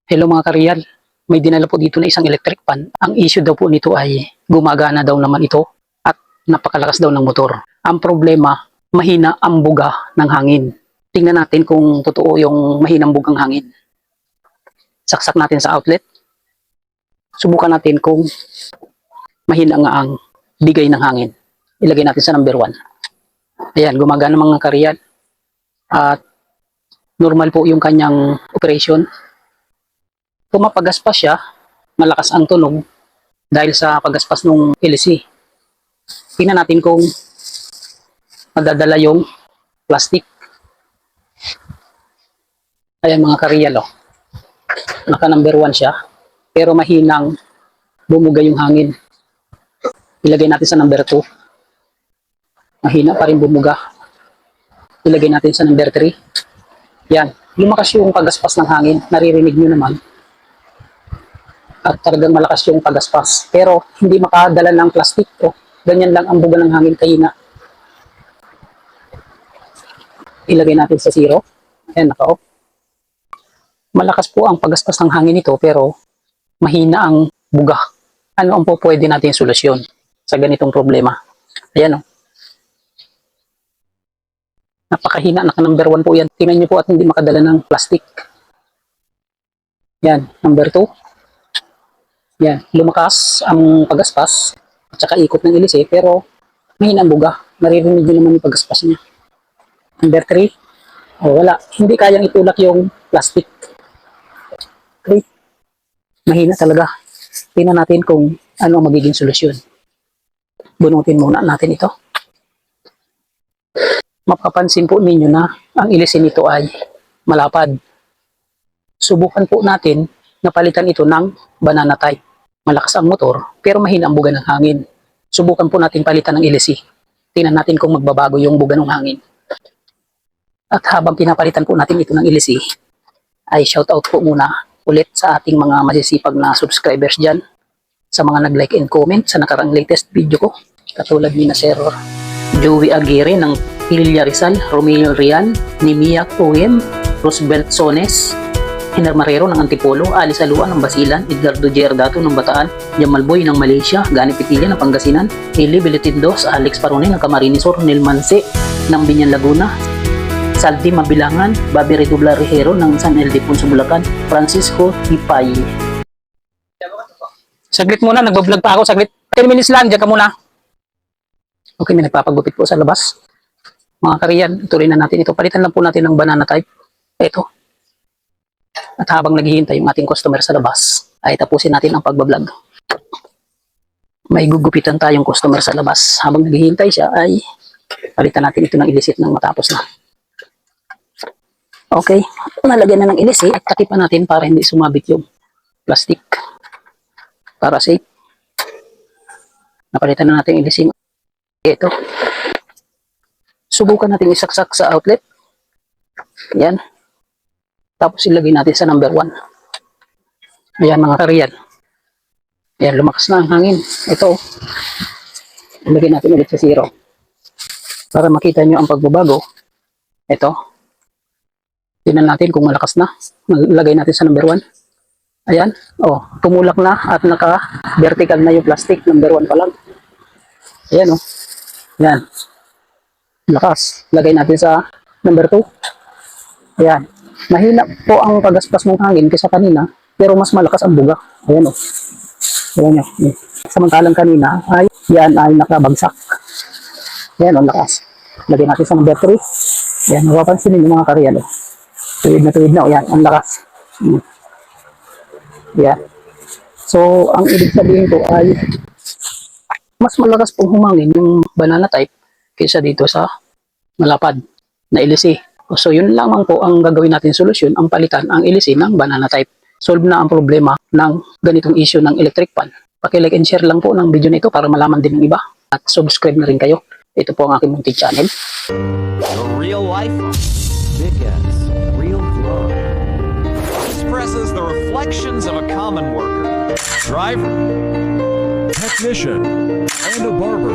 Hello mga kareal, may dinala po dito na isang electric fan. Ang issue daw po nito ay gumagana daw naman ito at napakalakas daw ng motor. Ang problema, mahina ang buga ng hangin. Tingnan natin kung totoo yung mahinang bugang hangin. Saksak natin sa outlet. Subukan natin kung mahina nga ang bigay ng hangin. Ilagay natin sa number 1. Ayan, gumagana mga kareal. At normal po yung kanyang operation. Kung mapagaspas siya, malakas ang tunog dahil sa pagaspas ng LC. Tingnan natin kung madadala yung plastic. Ayan mga kareal, oh. Naka number 1 siya, pero mahinang bumuga yung hangin. Ilagay natin sa number 2. Mahina pa rin bumuga. Ilagay natin sa number 3. Yan, lumakas yung pagaspas ng hangin. Naririnig nyo naman. At talagang malakas yung pagaspas. Pero hindi makadala ng plastic. O, ganyan lang ang buga ng hangin, kahina. Ilagay natin sa 0. Ayan, naka-off. Malakas po ang pagaspas ng hangin nito, pero mahina ang buga. Ano ang po pwede nating solusyon sa ganitong problema? Ayan, o. Napakahina, naka number 1 po yan. Tingnan nyo po at hindi makadala ng plastic. Yan, number 2. Yan, lumakas ang pagaspas at saka ikot ng LC, pero mahina ang buga. Naririnig nyo naman yung pagaspas niya. Number 3. Wala. Hindi kayang itulak yung plastic. Okay. Mahina talaga. Tingnan natin kung ano ang magiging solusyon. Bunutin muna natin ito. Mapapansin po ninyo na ang LC nito ay malapad. Subukan po natin na palitan ito ng banana type. Malakas ang motor, pero mahina ang buga ng hangin. Subukan po natin palitan ng LC. Tingnan natin kung magbabago yung buga ng hangin. At habang pinapalitan po natin ito ng LC, ay shoutout po muna ulit sa ating mga masisipag na subscribers dyan. Sa mga nag-like and comment sa nakarang latest video ko. Katulad ni na Sir Joey Aguirre ng Lilia Rizal, Romeo Rian, Nimiak Owen, Roosevelt Sones, Hinar Marrero ng Antipolo, Alice Aluan ng Basilan, Edgardo Gerdato ng Bataan, Jamal Boy ng Malaysia, Gani Pitilla ng Pangasinan, Eli Beletindos, Alex Parone ng Camarines Sur, Nel Manse ng Binyan Laguna, Saldi Mabilangan, Bobby Redobla Rejero ng San Ildefonso Bulacan, Francisco Hipay. Saglit muna, nagbablog pa ako, saglit. 10 minutes lang, dyan ka muna. Okay, may nagpapagupit po sa labas. Mga kareal, ituloy na natin ito. Palitan lang po natin ng banana type. Ito. At habang naghihintay yung ating customer sa labas, ay tapusin natin ang pagbablog. May gugupitan tayong customer sa labas. Habang naghihintay siya, ay palitan natin ito ng ilisit nang matapos na. Okay, nalagyan na ng ilisit at takipan natin para hindi sumabit yung plastic. Para safe. Napalitan na natin yung ilisit. Ito. Subukan natin isaksak sa outlet. Yan. Tapos ilagay natin sa number 1. Ayan mga kareal. Ayan, lumakas na ang hangin. Ito. Ilagay natin ulit sa 0. Para makita nyo ang pagbabago. Ito. Tingnan natin kung malakas na. Ilagay natin sa number 1. Ayan. Oh, tumulak na at naka-vertical na yung plastic. Number 1 pa lang. Ayan oh. Ayan. Lakas. Lagay natin sa number 2. Ayan. Mahina po ang pagaspas ng hangin kaysa kanina, pero mas malakas ang buga. Ayan o. Ayan o. Samantalang kanina, yan ay nakabagsak. Ayan o, lakas. Lagyan natin sa number 3. Ayan, mapapansin ninyo mga kareal o. Tuwid na o. Ayan, ang lakas. Ayan. So, ang ibig sabihin ko ay mas malakas pong humangin yung banana type kaysa dito sa malapad na LC. So yun lamang po ang gagawin natin solusyon, ang palitan ang LC ng banana type. Solve na ang problema ng ganitong issue ng electric fan. Paki-like and share lang po ng video na ito para malaman din ng iba. At subscribe na rin kayo. Ito po ang aking munting channel. Real life, big as real vlog. Expresses the reflections of a common worker, driver, technician, and a barber.